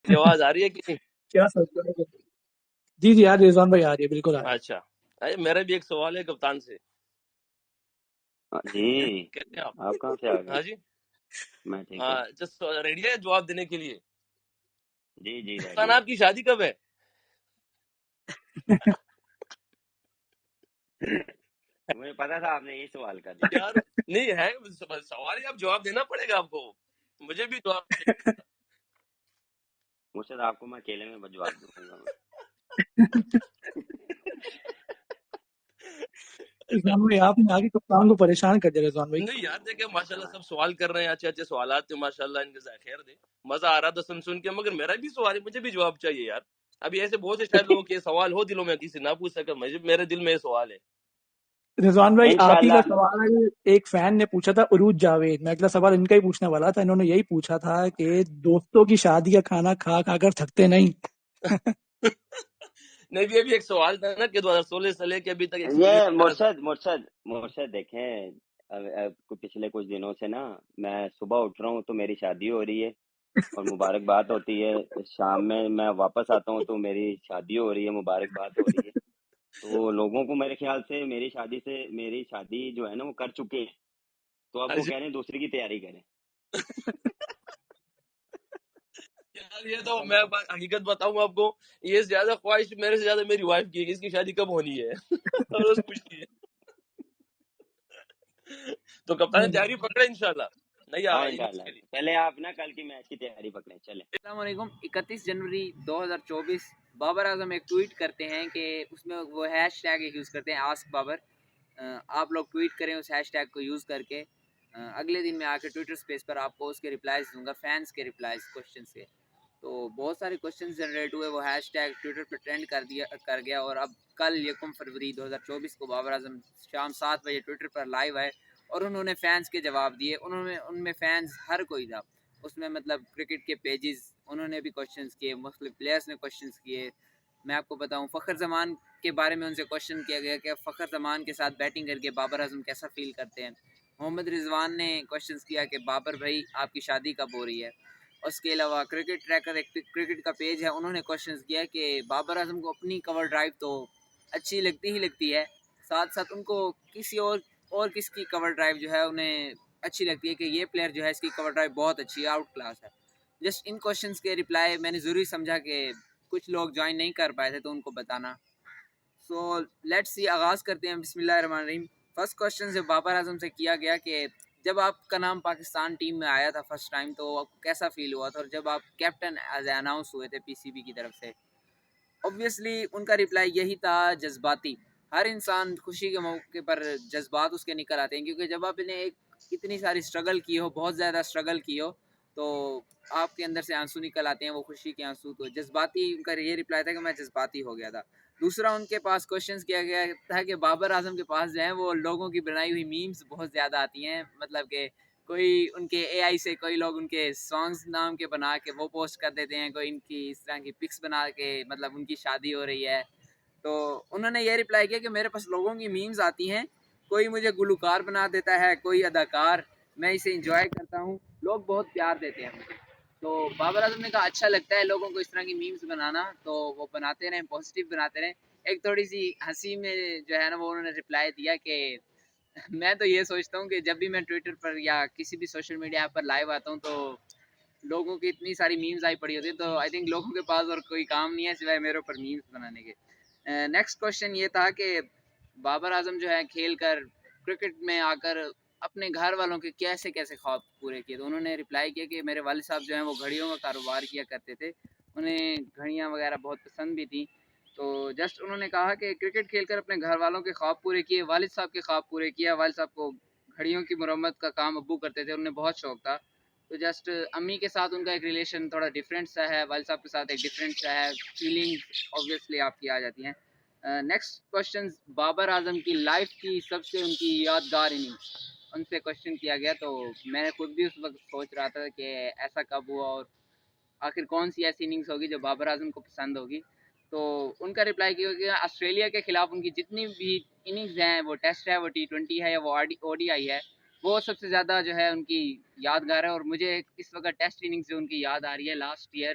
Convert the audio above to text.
کی آواز آ رہی ہے کہ نہیں؟ کیا سوچ رہے ہو؟ جی جی آ رہی ہے رضوان بھائی، آ رہی ہے، بالکل آ رہی اچھا، میرا بھی ایک سوال ہے کپتان سے. جی کہتے ہیں آپ؟ آپ کہاں سے آ گئے؟ ہاں جی، میں ٹھیک ہے جس ریڈی ہے جواب دینے کے لیے. جی جی کپتان ریڈی آپ کی شادی کب ہے؟ ہے مجھے پتا تھا آپ نے یہ سوال کر دیا. یار نہیں ہے سوال ہی، آپ جواب دینا پڑے گا آپ کو، مجھے بھی جواب. مجھ سے تو آپ کو میں اکیلے میں جواب دوں گا. رضوان بھائی آپ نے آگے کپتان کو پریشان کر دیا رضوان بھائی. نہیں یار دیکھیں ماشاء اللہ سب سوال کر رہے ہیں، اچھے اچھے سوالات تھے ماشاء اللہ، ان کے ذائقہ خیر دے. مزہ آ رہا تھا سن کے، مگر میرا بھی سوال ہے، مجھے بھی جواب چاہیے یار. ابھی ایسے بہت سے شاید لوگوں کے سوال ہو دلوں میں، کسی نہ پوچھ سکا، میرے دل میں یہ سوال ہے. رضوان بھائی آپ ہی کا انشاءاللہ سوال ایک فین نے پوچھا تھا، عروج جاوید، میں اگلا سوال ان کا ہی پوچھنے والا تھا. انہوں نے یہی پوچھا تھا کہ دوستوں کی شادی کا کھانا کھا کھا کر تھکتے نہیں؟ نہیں بھی ابھی ایک سوال تھا نا کہ 2016 سے لے کے ابھی تک یہ ایکسپیرینس. مرشد دیکھیں پچھلے کچھ دنوں سے نا میں صبح اٹھ رہا ہوں تو میری شادی ہو رہی ہے اور مبارکباد ہوتی ہے، شام میں واپس آتا ہوں تو میری شادی ہو رہی ہے، مبارکباد ہو رہی ہے. تو لوگوں کو میرے خیال سے میری شادی جو ہے نا وہ کر چکے ہیں، تو اب وہ کہہ رہے ہیں دوسری کی تیاری کریں. یار یہ تو میں حقیقت بتاؤں آپ کو، یہ زیادہ خواہش میرے سے زیادہ میری وائف کی ہے کہ اس کی شادی کب ہونی ہے. اور اس پوچھتی ہے. تو کپتان تیاری پکڑے انشاءاللہ. نہیں ہاں اننگز انشاءاللہ کے لیے. پہلے آپ نا کل کی میچ کی تیاری پکڑیں. چلیں السلام علیکم. 31 جنوری 2024 بابر اعظم ایک ٹویٹ کرتے ہیں کہ اس میں وہ ہیش ٹیگ ایک یوز کرتے ہیں آسک بابر. آپ لوگ ٹویٹ کریں اس ہیش ٹیگ کو یوز کر کے. اگلے دن میں آ کے ٹویٹر اسپیس پر آپ کو اس کے ریپلائز دوں گا، فینس کے ریپلائز کوشچنس کے. تو بہت سارے کوشچنس جنریٹ ہوئے، وہ ہیش ٹیگ ٹویٹر پہ ٹرینڈ کر گیا. اور اب کل 1 فروری 2024 کو بابر اعظم شام 7 بجے ٹویٹر پر لائیو آئے اور انہوں نے فینس کے جواب دیے. ان میں فینس ہر کوئی تھا اس میں، مطلب کرکٹ کے پیجز انہوں نے بھی کوشچنس کیے، مختلف پلیئرز نے کوشچنس کیے. میں آپ کو بتاؤں فخر زمان کے بارے میں ان سے کوشچن کیا گیا کہ فخر زمان کے ساتھ بیٹنگ کر کے بابر اعظم کیسا فیل کرتے ہیں. محمد رضوان نے کوشچنس کیا کہ بابر بھائی آپ کی شادی کب ہو رہی ہے. اس کے علاوہ کرکٹ ٹریکر ایک کرکٹ کا پیج ہے، انہوں نے کوشچنس کیا کہ بابر اعظم کو اپنی کور ڈرائیو تو اچھی لگتی ہے، ساتھ ساتھ ان کو کسی اور کس کی کور ڈرائیو جو ہے انہیں اچھی لگتی ہے کہ یہ پلیئر جو ہے اس کی کور ڈرائیو بہت اچھی ہے، آؤٹ کلاس ہے. جسٹ ان کوشچنس کے رپلائی میں نے ضروری سمجھا کہ کچھ لوگ جوائن نہیں کر پائے تھے تو ان کو بتانا. سو لیٹس سی، آغاز کرتے ہیں. بسم اللہ الرحمن الرحیم. فرسٹ کوشچن جو بابر اعظم سے کیا گیا کہ جب آپ کا نام پاکستان ٹیم میں آیا تھا فرسٹ ٹائم تو آپ کو کیسا فیل ہوا تھا، اور جب آپ کیپٹن ایز اے اناؤنس ہوئے تھے پی سی بی کی طرف سے. اوبویسلی ان کا رپلائی یہی تھا، جذباتی. ہر انسان خوشی کے موقع پر جذبات اس کے نکل آتے ہیں، کیونکہ جب آپ نے ایک اتنی ساری اسٹرگل کی ہو، بہت زیادہ اسٹرگل کی ہو، تو آپ کے اندر سے آنسو نکل آتے ہیں، وہ خوشی کے آنسو. تو جذباتی ان کا یہ رپلائی تھا کہ میں جذباتی ہو گیا تھا. دوسرا ان کے پاس کوشچنس کیا گیا تھا کہ بابر اعظم کے پاس جو ہیں وہ لوگوں کی بنائی ہوئی میمز بہت زیادہ آتی ہیں، مطلب کہ کوئی ان کے اے آئی سے کوئی لوگ ان کے سانگز نام کے بنا کے وہ پوسٹ کر دیتے ہیں، کوئی ان کی اس طرح کی پکس بنا کے مطلب ان کی شادی ہو رہی ہے. تو انہوں نے یہ رپلائی کیا کہ میرے پاس لوگوں کی میمز آتی ہیں، کوئی مجھے گلوکار بنا دیتا ہے، کوئی اداکار، میں اسے انجوائے کرتا ہوں، لوگ بہت پیار دیتے ہیں مجھے. تو بابر اعظم نے کہا اچھا لگتا ہے لوگوں کو اس طرح کی میمز بنانا، تو وہ بناتے رہیں، پازیٹیو بناتے رہیں. ایک تھوڑی سی ہنسی میں جو ہے نا وہ انہوں نے رپلائی دیا کہ میں تو یہ سوچتا ہوں کہ جب بھی میں ٹویٹر پر یا کسی بھی سوشل میڈیا پر لائیو آتا ہوں تو لوگوں کی اتنی ساری میمز آئی پڑی ہوتی ہے، تو آئی تھنک لوگوں کے پاس اور کوئی کام نہیں ہے سوائے میرے اوپر میمز بنانے کے. نیکسٹ کوشچن یہ تھا کہ بابر اعظم جو ہے کھیل کر کرکٹ میں آ کر اپنے گھر والوں کے کیسے کیسے خواب پورے کیے. تو انہوں نے رپلائی کیا کہ میرے والد صاحب جو ہیں وہ گھڑیوں کا کاروبار کیا کرتے تھے، انہیں گھڑیاں وغیرہ بہت پسند بھی تھیں. تو جسٹ انہوں نے کہا کہ کرکٹ کھیل کر اپنے گھر والوں کے خواب پورے کیے، والد صاحب کے خواب پورے کیا. والد صاحب کو گھڑیوں کی مرمت کا کام ابو کرتے تھے، انہیں بہت شوق تھا. تو جسٹ امی کے ساتھ ان کا ایک ریلیشن تھوڑا ڈفرینٹ سا ہے، والد صاحب کے ساتھ ایک ڈفرینٹ سا ہے، فیلنگ اوبویسلی آپ کی آ جاتی ہیں. نیکسٹ کوشچن بابر اعظم کی لائف کی سب سے ان کی یادگار اننگز، ان سے کوشچن کیا گیا. تو میں نے خود بھی اس وقت سوچ رہا تھا کہ ایسا کب ہوا اور آخر کون سی ایسی اننگز ہوگی جو بابر اعظم کو پسند ہوگی. تو ان کا رپلائی کیا گیا آسٹریلیا کے خلاف ان کی جتنی بھی اننگز ہیں، وہ ٹیسٹ ہے، وہ T20 ہے یا وہ او ڈی آئی ہے، وہ سب سے زیادہ جو ہے ان کی یادگار ہے. اور مجھے اس وقت ٹیسٹ اننگز جو ان کی یاد آ رہی ہے لاسٹ ایئر